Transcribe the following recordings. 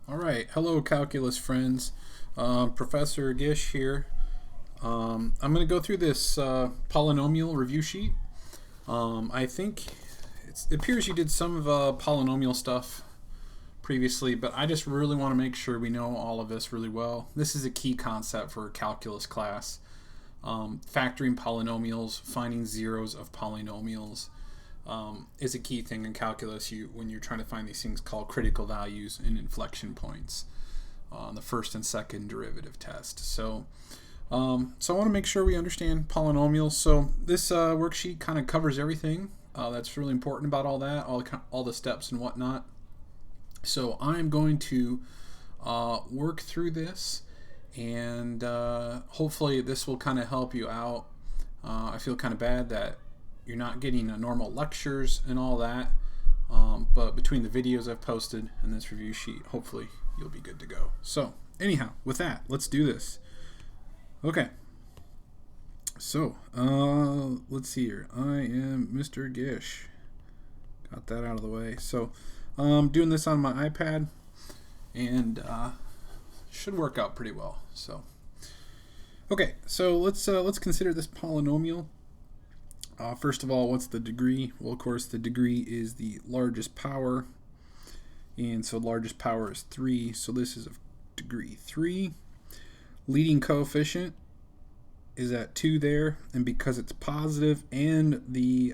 All right, hello calculus friends. Professor Gish here. I'm going to go through this polynomial review sheet. I think it appears you did some of polynomial stuff previously, but I just really want to make sure we know all of this really well. This is a key concept for a calculus class. Factoring polynomials, finding zeros of polynomials is a key thing in calculus when you're trying to find these things called critical values and inflection points on the first and second derivative test. So I want to make sure we understand polynomials. So this worksheet kind of covers everything that's really important about all that, all the steps and whatnot. So I'm going to work through this, and hopefully this will kind of help you out. I feel kind of bad that you're not getting normal lectures and all that, but between the videos I've posted and this review sheet, hopefully you'll be good to go. So anyhow, with that, let's do this. Okay, so let's see here. I am Mr. Gish. Got that out of the way. So I'm doing this on my iPad, and should work out pretty well. So okay, so let's consider this polynomial. First of all, what's the degree? Well, of course, the degree is the largest power, and so largest power is 3, so this is of degree 3. Leading coefficient is at 2 there, and because it's positive and the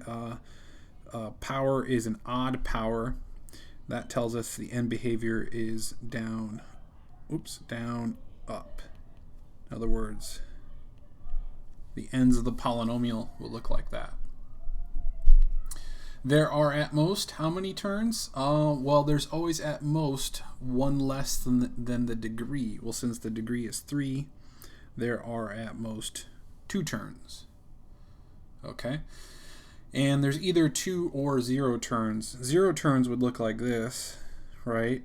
power is an odd power, that tells us the end behavior is down, up. In other words, the ends of the polynomial will look like that. There are at most how many terms? Well, there's always at most one less than the degree. Well, since the degree is 3, there are at most 2 terms. Okay? And there's either 2 or 0 terms. 0 terms would look like this, right?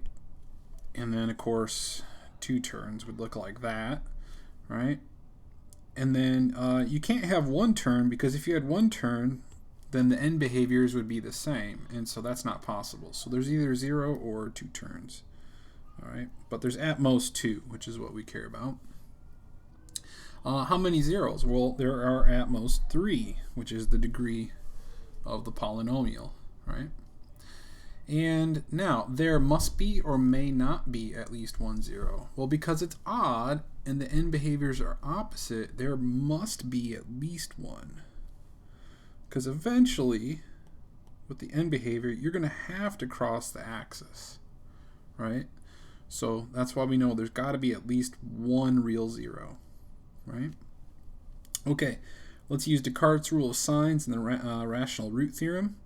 And then, of course, 2 terms would look like that, right? And then you can't have 1 term, because if you had 1 term, then the end behaviors would be the same, and so that's not possible. So there's either 0 or 2 terms. All right, but there's at most 2, which is what we care about. How many zeros? Well, there are at most 3, which is the degree of the polynomial, right? And now, there must be or may not be at least 1 0. Well, because it's odd and the end behaviors are opposite, there must be at least 1. Because eventually, with the end behavior, you're going to have to cross the axis, right? So that's why we know there's got to be at least 1 real 0, right? Okay, let's use Descartes' rule of signs and the rational root theorem,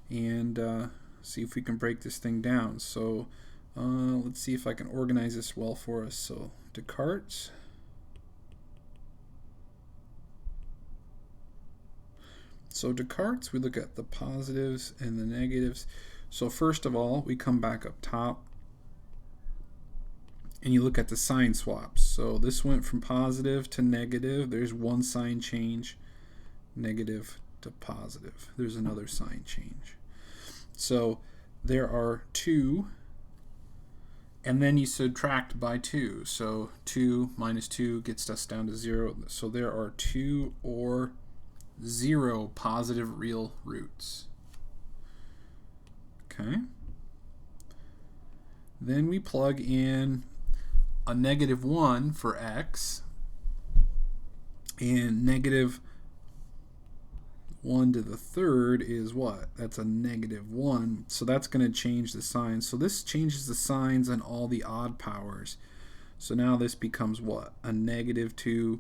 and see if we can break this thing down. So let's see if I can organize this well for us. So Descartes. So Descartes, we look at the positives and the negatives. So first of all, we come back up top, and you look at the sign swaps. So this went from positive to negative. There's 1 sign change. Negative to positive. There's another sign change. So there are 2, and then you subtract by 2. So 2 minus 2 gets us down to 0. So there are 2 or 0 positive real roots. Okay. Then we plug in a -1 for x, and -1 to the third is what? That's a -1. So that's going to change the sign. So this changes the signs on all the odd powers. So now this becomes what? A -2.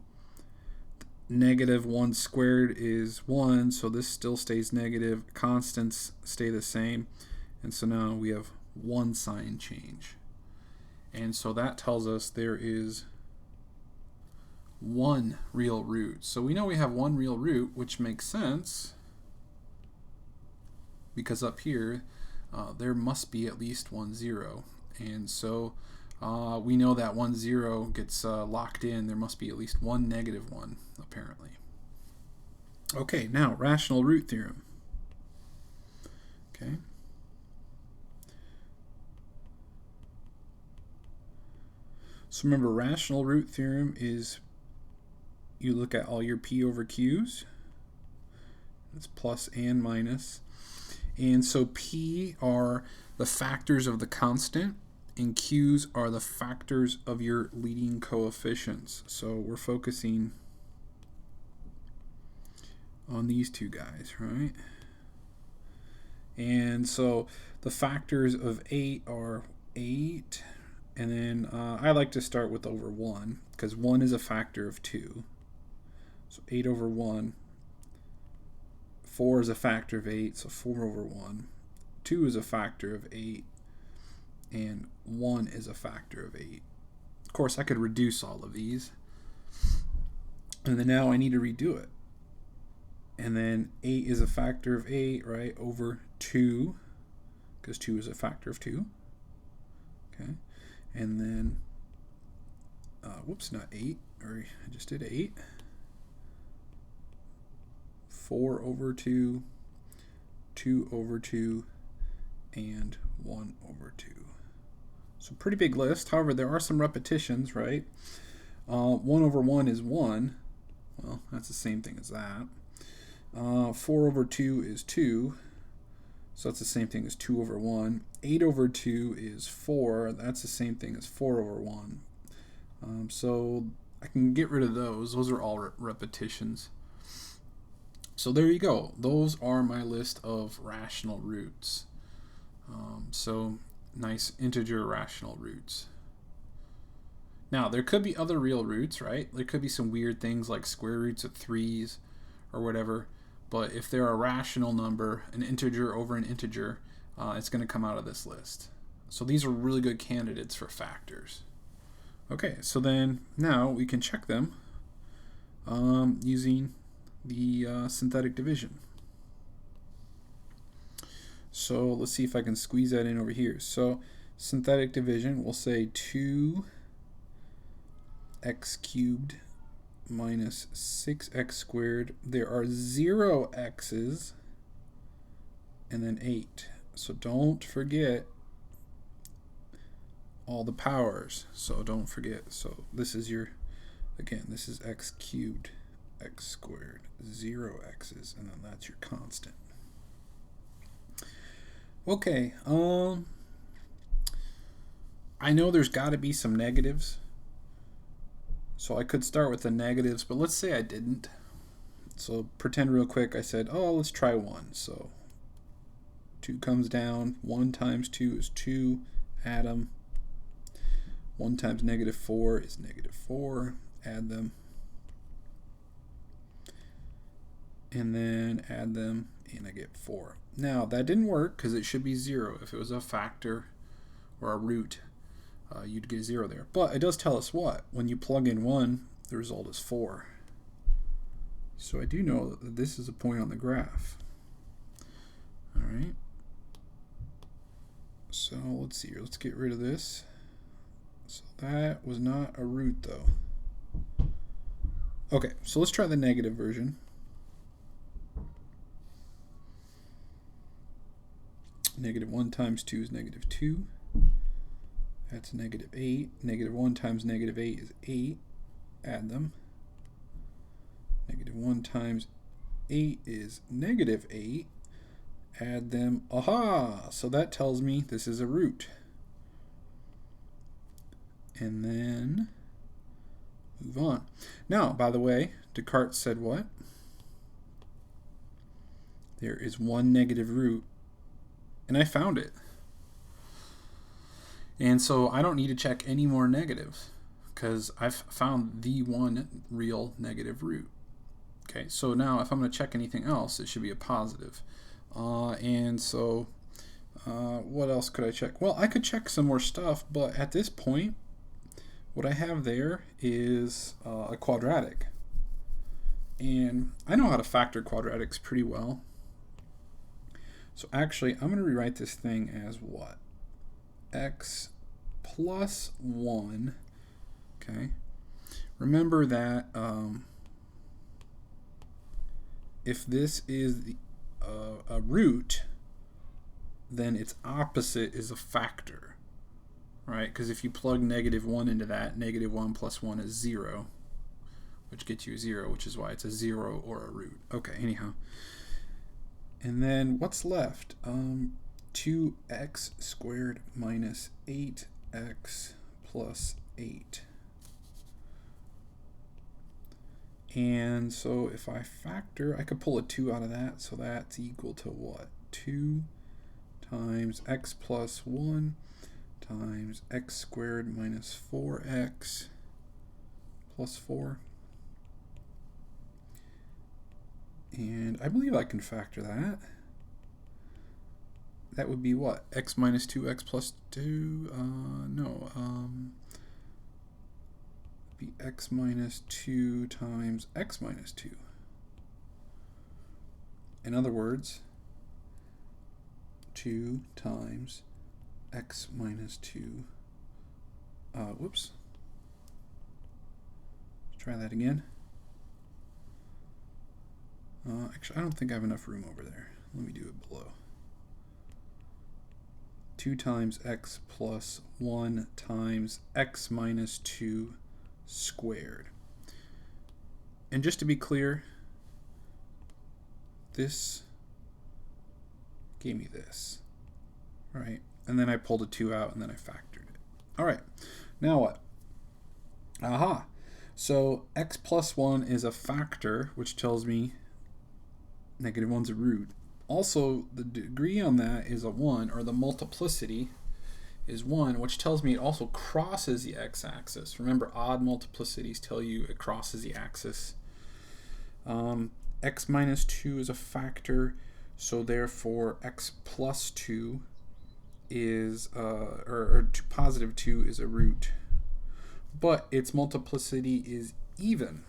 -1 squared is 1, so this still stays negative. Constants stay the same, and so now we have 1 sign change. And so that tells us there is 1 real root. So we know we have 1 real root, which makes sense, because up here there must be at least 1 0. And so we know that 1 0 gets locked in. There must be at least 1 -1, apparently. Okay, now rational root theorem. Okay. So remember, rational root theorem is you look at all your p over q's. It's plus and minus. And so p are the factors of the constant, and q's are the factors of your leading coefficients. So we're focusing on these two guys, right? And so the factors of 8 are 8, and then I like to start with over 1, because 1 is a factor of 2. So 8 over 1. 4 is a factor of 8, so 4 over 1. 2 is a factor of 8, and 1 is a factor of 8. Of course, I could reduce all of these, and then now I need to redo it. And then 8 is a factor of 8, right, over 2, because 2 is a factor of 2. Okay, and then, whoops, not 8, or I just did 8. 4 over 2, 2 over 2, and 1 over 2. So pretty big list. However, there are some repetitions, right? 1 over 1 is 1. Well, that's the same thing as that. 4 over 2 is 2. So that's the same thing as 2 over 1. 8 over 2 is 4. That's the same thing as 4 over 1. So I can get rid of those. Those are all repetitions. So there you go. Those are my list of rational roots. So nice integer rational roots. Now, there could be other real roots, right? There could be some weird things like square roots of 3s or whatever. But if they're a rational number, an integer over an integer, it's going to come out of this list. So these are really good candidates for factors. Okay, so then now we can check them using the synthetic division. So let's see if I can squeeze that in over here. So synthetic division, we'll say 2x cubed minus 6x squared. There are 0 x's and then 8. So don't forget all the powers. So don't forget. So this is your, again, this is x cubed, x squared, 0 x's, and then that's your constant. Okay, I know there's got to be some negatives. So I could start with the negatives, but let's say I didn't. So pretend real quick I said, oh, let's try 1. So 2 comes down. 1 times 2 is 2. Add them. 1 times negative 4 is negative 4. Add them. And then add them, and I get 4. Now, that didn't work because it should be 0. If it was a factor or a root, you'd get 0 there. But it does tell us what? When you plug in 1, the result is 4. So I do know that this is a point on the graph. All right. So let's see here. Let's get rid of this. So that was not a root, though. Okay, so let's try the negative version. Negative 1 times 2 is negative 2. That's negative 8. Negative 1 times negative 8 is 8. Add them. Negative 1 times 8 is negative 8. Add them. Aha! So that tells me this is a root. And then move on. Now, by the way, Descartes said what? There is one negative root, and I found it. And so I don't need to check any more negatives because I've found the one real negative root. Okay, so now if I'm going to check anything else, it should be a positive. And so what else could I check? Well, I could check some more stuff, but at this point, what I have there is a quadratic. And I know how to factor quadratics pretty well. So actually, I'm going to rewrite this thing as what? X plus 1. Okay. Remember that if this is a root, then its opposite is a factor. right? Because if you plug -1 into that, -1 plus 1 is 0, which gets you 0, which is why it's a 0 or a root. Okay, anyhow. And then what's left? 2x squared minus 8x plus 8. And so if I factor, I could pull a 2 out of that, so that's equal to what? 2 times x plus 1 times x squared minus 4x plus 4. And I believe I can factor that. That would be what? X minus 2x plus 2? Be x minus 2 times x minus 2. In other words, 2 times x minus 2. Whoops. Let's try that again. Actually, I don't think I have enough room over there. Let me do it below. 2 times x plus 1 times x minus 2 squared. And just to be clear, this gave me this, right? And then I pulled a 2 out and then I factored it. All right, now what? Aha! So x plus 1 is a factor, which tells me -1's a root. Also, the degree on that is a 1, or the multiplicity is 1, which tells me it also crosses the x-axis. Remember, odd multiplicities tell you it crosses the axis. X minus 2 is a factor, so therefore x plus 2 is, positive 2 is a root. But its multiplicity is even.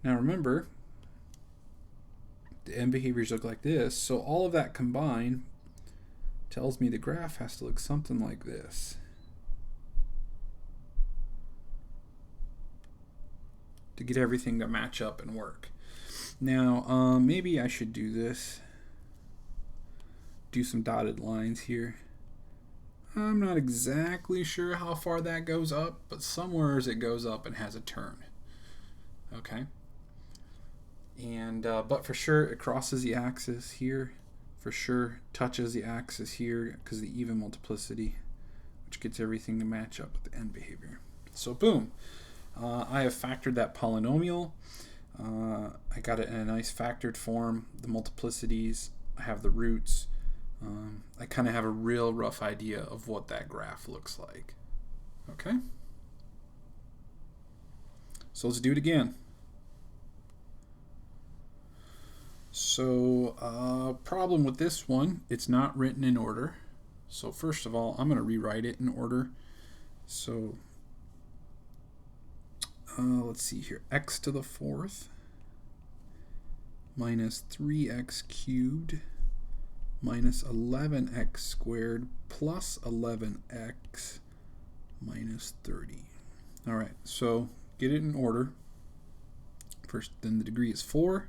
Now remember, the end behaviors look like this, so all of that combined tells me the graph has to look something like this. To get everything to match up and work. Now, maybe I should do this. Do some dotted lines here. I'm not exactly sure how far that goes up, but somewhere it goes up and has a turn. Okay? And but for sure it crosses the axis here, for sure touches the axis here because of the even multiplicity, which gets everything to match up with the end behavior. So boom, I have factored that polynomial. I got it in a nice factored form, the multiplicities, I have the roots. I kind of have a real rough idea of what that graph looks like. Okay, so let's do it again. So problem with this one, it's not written in order. So first of all, I'm going to rewrite it in order. So let's see here, x to the 4th minus 3x cubed minus 11x squared plus 11x minus 30. All right, so get it in order. First, then the degree is 4.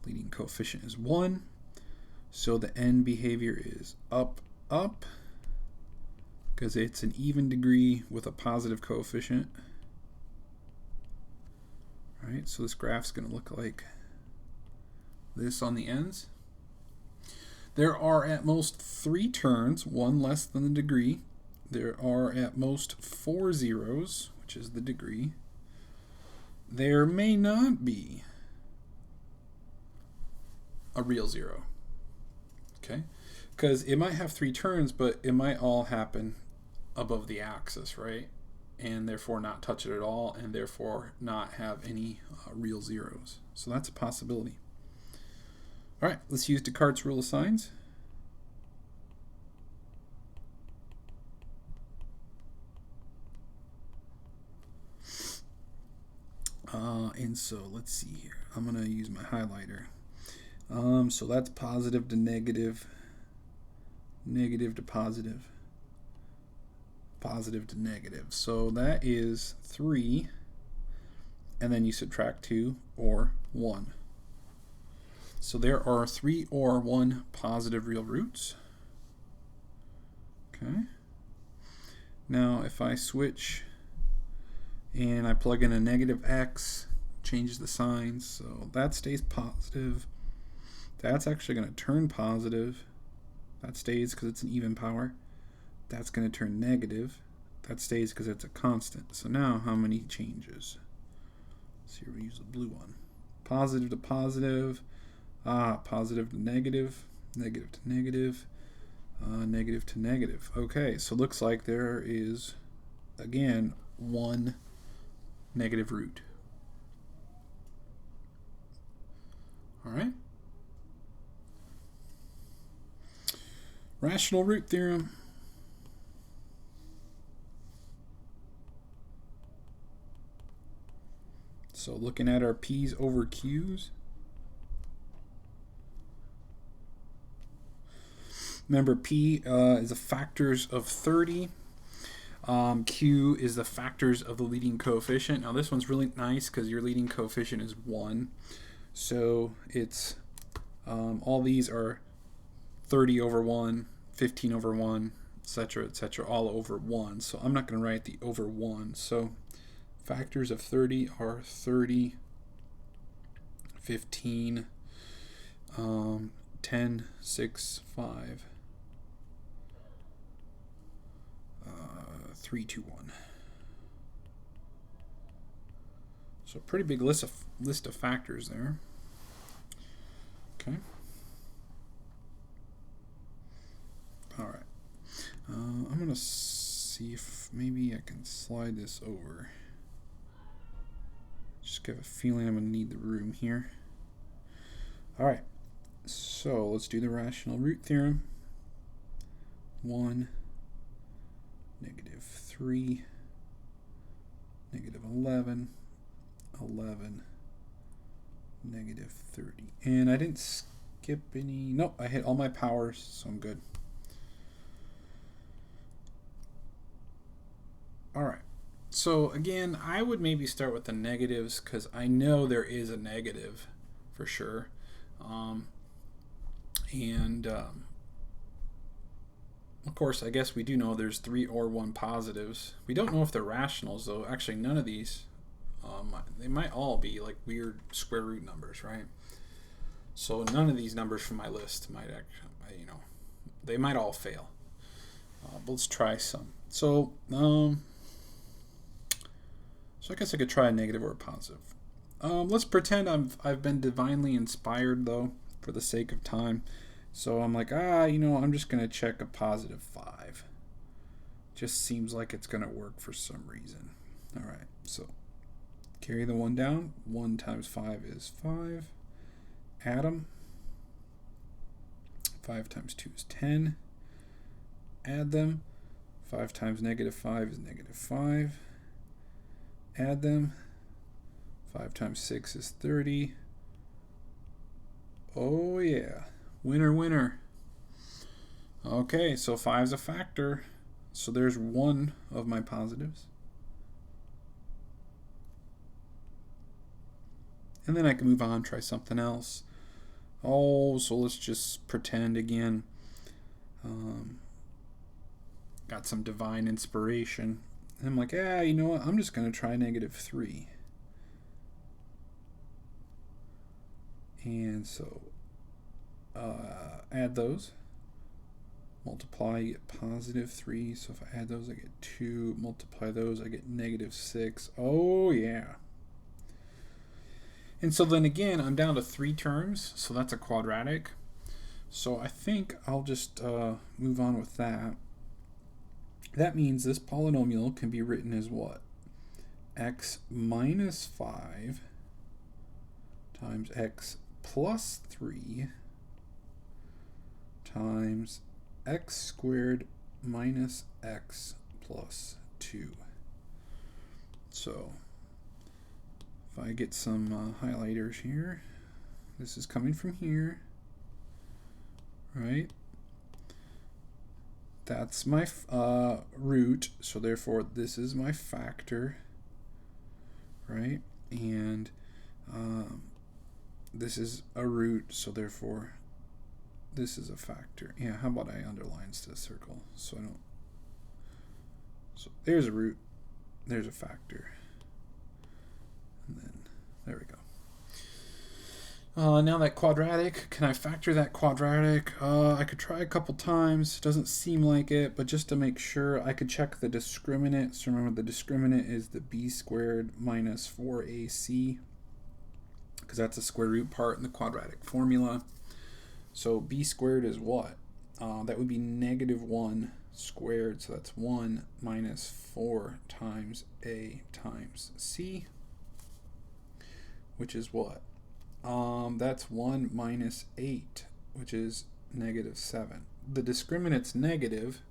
Leading coefficient is 1. So the end behavior is up, up, because it's an even degree with a positive coefficient. All right, so this graph's going to look like this on the ends. There are at most 3 terms, 1 less than the degree. There are at most 4 zeros, which is the degree. There may not be a real 0. Okay? Because it might have 3 turns, but it might all happen above the axis, right? And therefore not touch it at all, and therefore not have any real zeros. So that's a possibility. All right, let's use Descartes' rule of signs. And so let's see here. I'm going to use my highlighter. So that's positive to negative, negative to positive, positive to negative. So that is 3, and then you subtract 2 or 1. So there are 3 or 1 positive real roots. Okay. Now if I switch and I plug in a negative x, changes the signs, so that stays positive. That's actually going to turn positive. That stays because it's an even power. That's going to turn negative. That stays because it's a constant. So now how many changes? So here we use the blue one. Positive to positive, positive to negative, negative to negative, negative to negative. Okay, so looks like there is, again, one negative root. All right. Rational root theorem. So looking at our P's over Q's. Remember, P is the factors of 30. Q is the factors of the leading coefficient. Now this one's really nice because your leading coefficient is 1. So it's all these are 30 over 1, 15 over 1, etc., all over 1. So I'm not going to write the over 1. So factors of 30 are 30, 15, 10, 6, 5, 3, 2, 1. So pretty big list of factors there. Okay. All right. I'm going to see if maybe I can slide this over. Just have a feeling I'm going to need the room here. All right. So let's do the rational root theorem. 1, negative 3, negative 11, 11, negative 30. And I didn't skip any. Nope, I hit all my powers, so I'm good. All right. So again, I would maybe start with the negatives because I know there is a negative for sure. Of course, I guess we do know there's 3 or 1 positives. We don't know if they're rationals, though. Actually, none of these, they might all be like weird square root numbers, right? So none of these numbers from my list might actually, they might all fail. But let's try some. So I guess I could try a negative or a positive. Let's pretend I've been divinely inspired, though, for the sake of time. So I'm like, I'm just going to check a positive 5. Just seems like it's going to work for some reason. All right, so carry the 1 down. 1 times 5 is 5. Add them. 5 times 2 is 10. Add them. 5 times negative 5 is negative 5. Add them. 5 times 6 is 30. Oh yeah. Winner, winner. Okay, so 5 is a factor. So there's one of my positives. And then I can move on, try something else. Oh, so let's just pretend again. Got some divine inspiration. And I'm like, you know what? I'm just going to try negative 3. And so add those. Multiply, you get positive 3. So if I add those, I get 2. Multiply those, I get negative 6. Oh, yeah. And so then again, I'm down to 3 terms. So that's a quadratic. So I think I'll just move on with that. That means this polynomial can be written as what? X minus 5 times x plus 3 times x squared minus x plus 2. So if I get some highlighters here, this is coming from here, right? That's my root, so therefore this is my factor, right? And this is a root, so therefore this is a factor. Yeah, how about I underline the circle so I don't So there's a root, there's a factor, and then there we go. Now that quadratic, can I factor that quadratic? I could try a couple times. Doesn't seem like it, but just to make sure, I could check the discriminant. So remember, the discriminant is the b squared minus 4ac, because that's a square root part in the quadratic formula. So b squared is what? That would be -1 squared, so that's 1 minus 4 times a times c, which is what? That's 1 minus 8, which is -7. The discriminant's negative,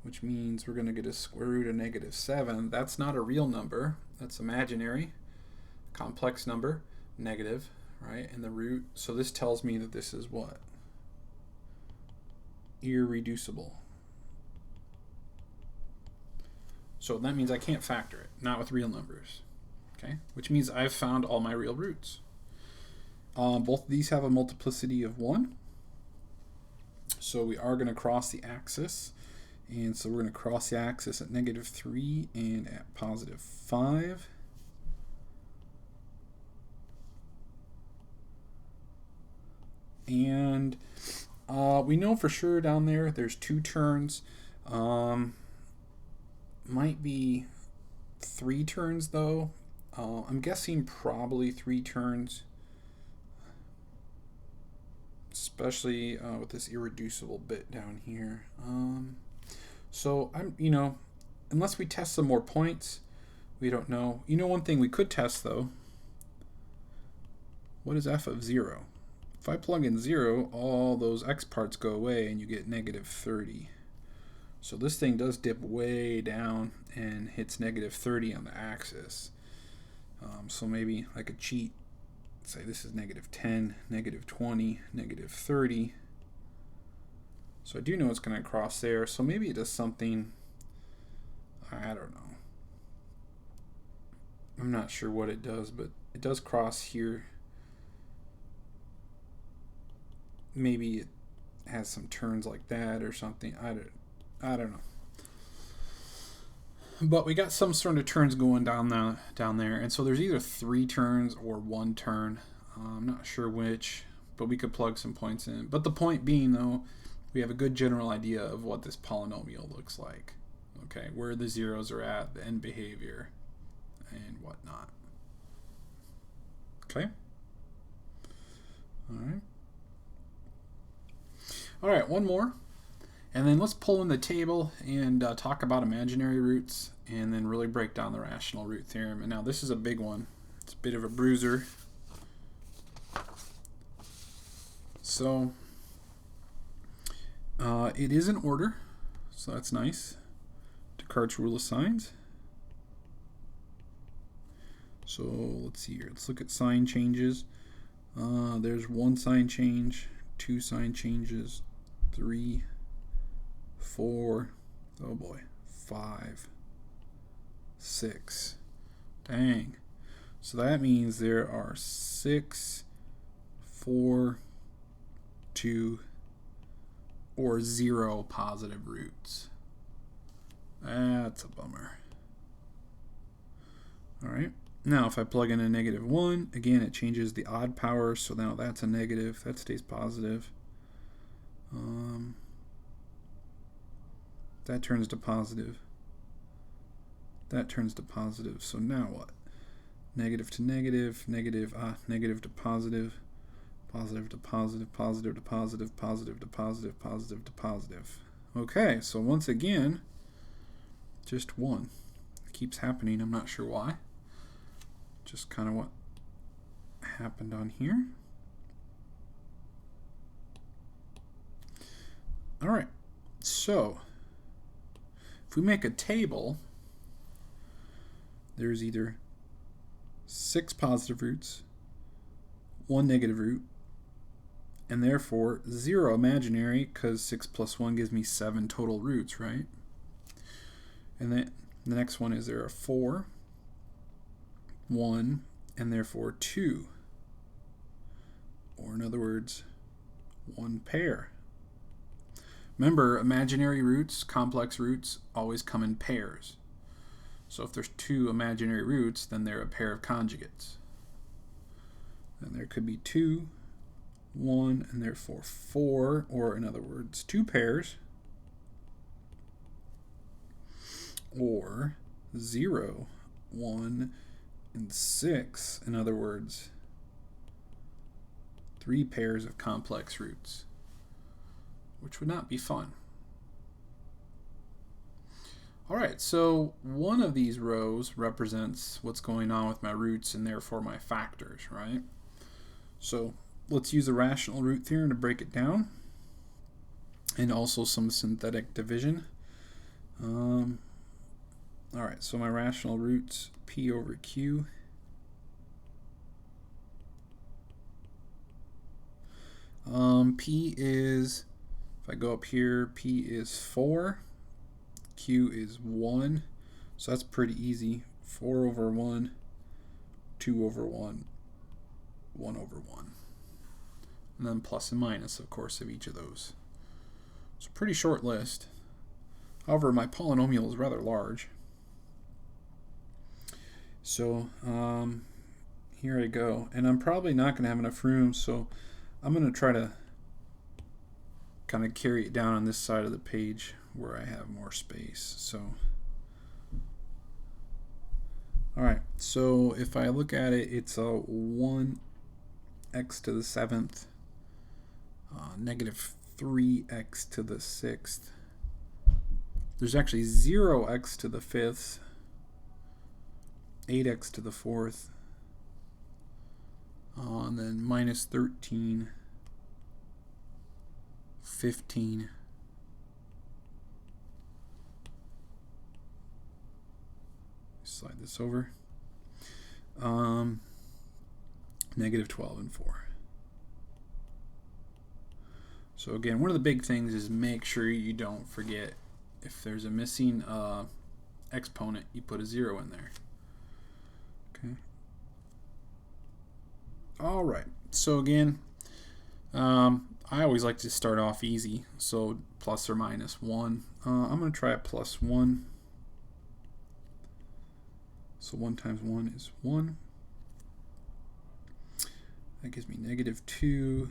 which means we're going to get a square root of -7. That's not a real number. That's imaginary. Complex number, negative, right? And the root. So this tells me that this is what? Irreducible. So that means I can't factor it, not with real numbers. Okay, which means I've found all my real roots. Both of these have a multiplicity of 1. So we are going to cross the axis. And so we're going to cross the axis at -3 and at +5. And we know for sure down there there's 2 turns. Might be 3 turns though. I'm guessing probably 3 turns. Especially with this irreducible bit down here. So unless we test some more points, we don't know. One thing we could test though, what is f of 0? If I plug in 0, all those x parts go away and you get -30. So this thing does dip way down and hits -30 on the axis. So maybe I could cheat. Say this is -10, -20, -30. So I do know it's going to cross there. So maybe it does something, I don't know. I'm not sure what it does, but it does cross here. Maybe it has some turns like that or something. I don't know. But we got some sort of turns going down there, and so there's either 3 turns or 1 turn. I'm not sure which, but we could plug some points in. But the point being, though, we have a good general idea of what this polynomial looks like. Okay, where the zeros are at, the end behavior, and whatnot. Okay. All right, one more. And then let's pull in the table and talk about imaginary roots and then really break down the rational root theorem. And now this is a big one. It's a bit of a bruiser. So it is in order, so that's nice. Descartes' rule of signs. So let's see here. Let's look at sign changes. There's 1 sign change, 2 sign changes, 3, 4, oh boy, 5, 6. Dang. So that means there are 6, 4, 2, or 0 positive roots. That's a bummer. All right. Now if I plug in a -1, again it changes the odd power, so now that's a negative. That stays positive. That turns to positive. That turns to positive. So now what? Negative to negative, negative to positive, positive to positive, positive to positive, positive to positive, positive to positive. Okay, so once again, just 1. It keeps happening. I'm not sure why. Just kind of what happened on here. All right, so if we make a table, there's either 6 positive roots, 1 negative root, and therefore 0 imaginary, because 6 plus 1 gives me 7 total roots, right? And then the next one is there are 4, 1, and therefore 2. Or in other words, 1 pair. Remember, imaginary roots, complex roots, always come in pairs. So if there's two imaginary roots, then they're a pair of conjugates. And there could be 2, 1, and therefore 4, or in other words, 2 pairs, or 0, 1, and 6, in other words, 3 pairs of complex roots, which would not be fun. Alright, so one of these rows represents what's going on with my roots and therefore my factors, right? So let's use the rational root theorem to break it down, and also some synthetic division. Alright, so my rational roots, p over q. P is, if I go up here, p is 4, q is 1, so that's pretty easy. 4 over 1, 2 over 1, 1 over 1. And then plus and minus, of course, of each of those. It's a pretty short list. However, my polynomial is rather large. So here I go. And I'm probably not going to have enough room, so I'm going to try to kind of carry it down on this side of the page where I have more space. So, alright, so if I look at it, it's a 1x to the 7th, negative 3x to the 6th. There's actually 0x to the 5th, 8x to the 4th, and then minus 13, 15, slide this over, negative 12 and 4. So again, one of the big things is make sure you don't forget if there's a missing exponent, you put a 0 in there. Okay. All right. So again, I always like to start off easy. So plus or minus 1. I'm going to try a plus 1. So 1 times 1 is 1. That gives me negative 2.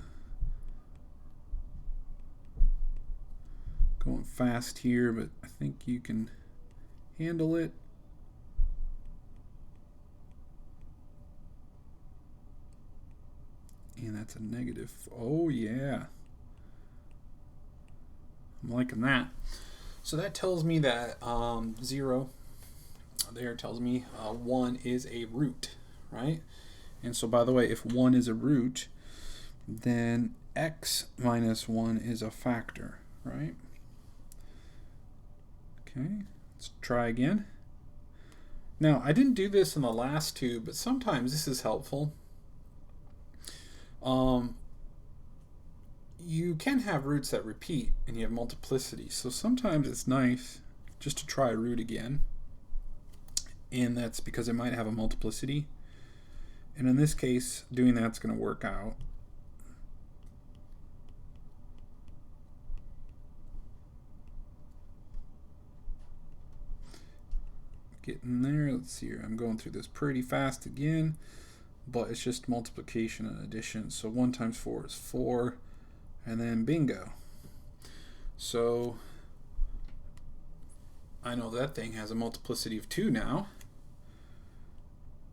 Going fast here, but I think you can handle it. And that's a negative. Oh yeah. I'm liking that. So that tells me that 0 there tells me 1 is a root, right? And so by the way, if 1 is a root, then x minus 1 is a factor, right? Okay, let's try again. Now, I didn't do this in the last two, but sometimes this is helpful. You can have roots that repeat and you have multiplicity, so sometimes it's nice just to try a root again, and that's because it might have a multiplicity, and in this case doing that's going to work out. Getting there. Let's see here, I'm going through this pretty fast again, but it's just multiplication and addition. So 1 times 4 is 4, and then bingo. So I know that thing has a multiplicity of 2 now.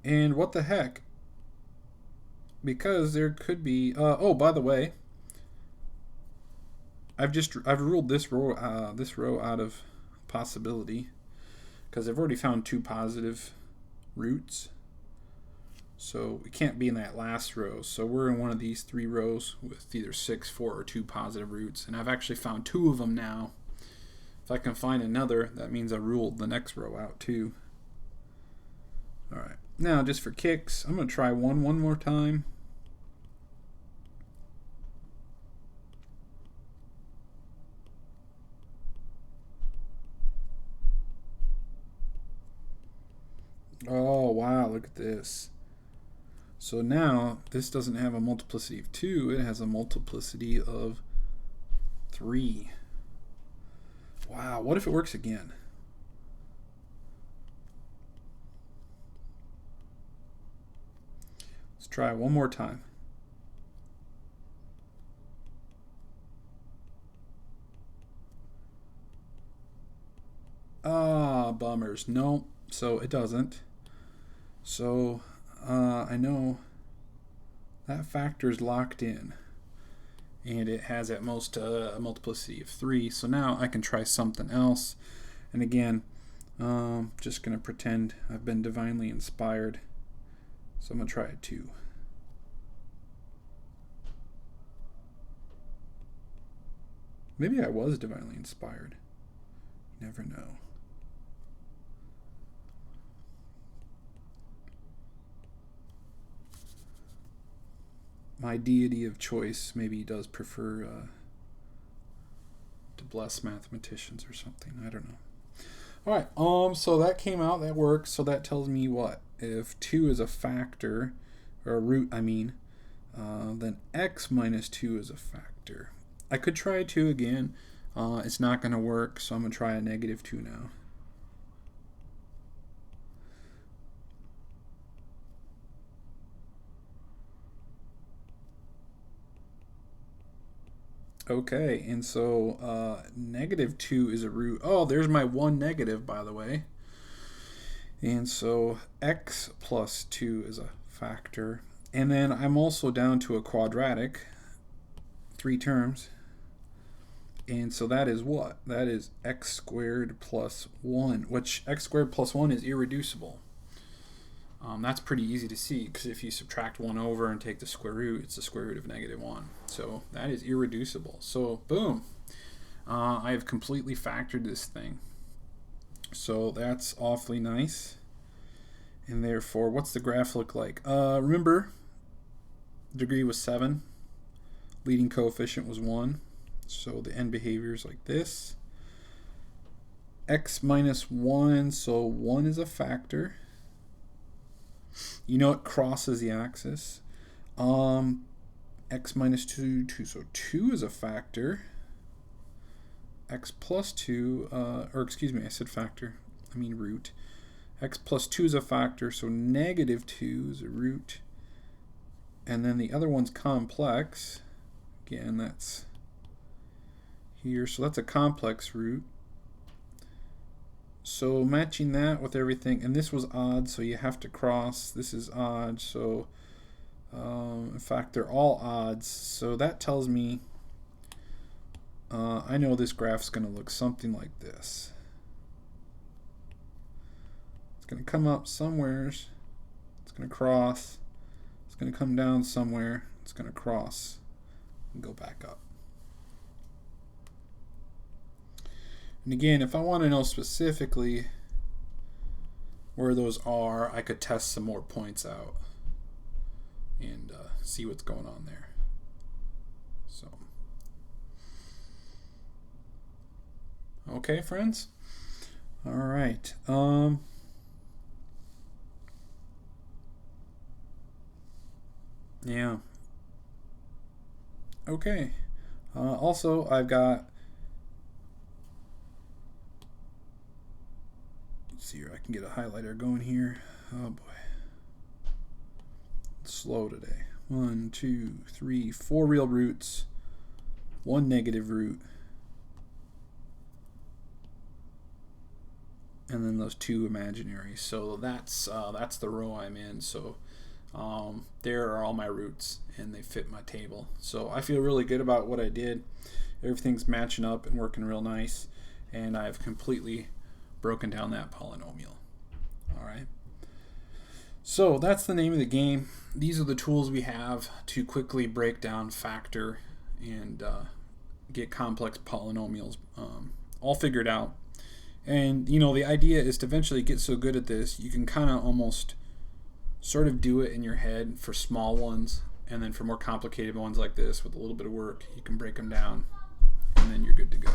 And what the heck? Because there could be oh, by the way, I've ruled this row out of possibility because I've already found 2 positive roots. So we can't be in that last row. So we're in one of these 3 rows with either 6, 4, or 2 positive roots. And I've actually found 2 of them now. If I can find another, that means I ruled the next row out too. Alright, now just for kicks, I'm going to try one more time. Oh wow, look at this. So now this doesn't have a multiplicity of 2, it has a multiplicity of 3. Wow, what if it works again? Let's try it one more time. Ah, bummers. No, so it doesn't. So I know that factor is locked in, and it has at most a multiplicity of 3. So now I can try something else. And again, just going to pretend I've been divinely inspired. So I'm going to try it 2. Maybe I was divinely inspired. You never know. My deity of choice maybe does prefer to bless mathematicians or something. I don't know. All right. So that came out. That works. So that tells me what? If 2 is a factor, or a root, I mean, then x minus 2 is a factor. I could try 2 again. It's not going to work, so I'm going to try a negative 2 now. Okay, and so negative 2 is a root. Oh, there's my one negative, by the way. And so x plus 2 is a factor. And then I'm also down to a quadratic, 3 terms. And so that is what? That is x squared plus 1, which x squared plus 1 is irreducible. That's pretty easy to see, because if you subtract 1 over and take the square root, it's the square root of negative 1. So that is irreducible. So boom, I have completely factored this thing. So that's awfully nice. And therefore, what's the graph look like? Remember, degree was 7. Leading coefficient was 1. So the end behavior is like this. X minus 1, so 1 is a factor. You know it crosses the axis. X minus 2, so 2 is a factor. X plus 2, or excuse me, I said factor, I mean root. X plus 2 is a factor, so negative 2 is a root. And then the other one's complex. Again, that's here, so that's a complex root. So matching that with everything, and this was odd, so you have to cross. This is odd, so in fact they're all odds. So that tells me I know this graph's going to look something like this. It's going to come up somewheres. It's going to cross. It's going to come down somewhere. It's going to cross and go back up. And again, if I want to know specifically where those are, I could test some more points out and see what's going on there. So, okay, friends. All right. Yeah. Okay. Also, I've got. See here, I can get a highlighter going here. Oh boy. It's slow today. 1, 2, 3, 4 real roots, 1 negative root, and then those 2 imaginary. So that's the row I'm in. So there are all my roots, and they fit my table. So I feel really good about what I did. Everything's matching up and working real nice, and I've completely broken down that polynomial. All right. So that's the name of the game. These are the tools we have to quickly break down, factor, and get complex polynomials all figured out. And you know, the idea is to eventually get so good at this, you can kind of almost sort of do it in your head for small ones, and then for more complicated ones like this, with a little bit of work, you can break them down, and then you're good to go.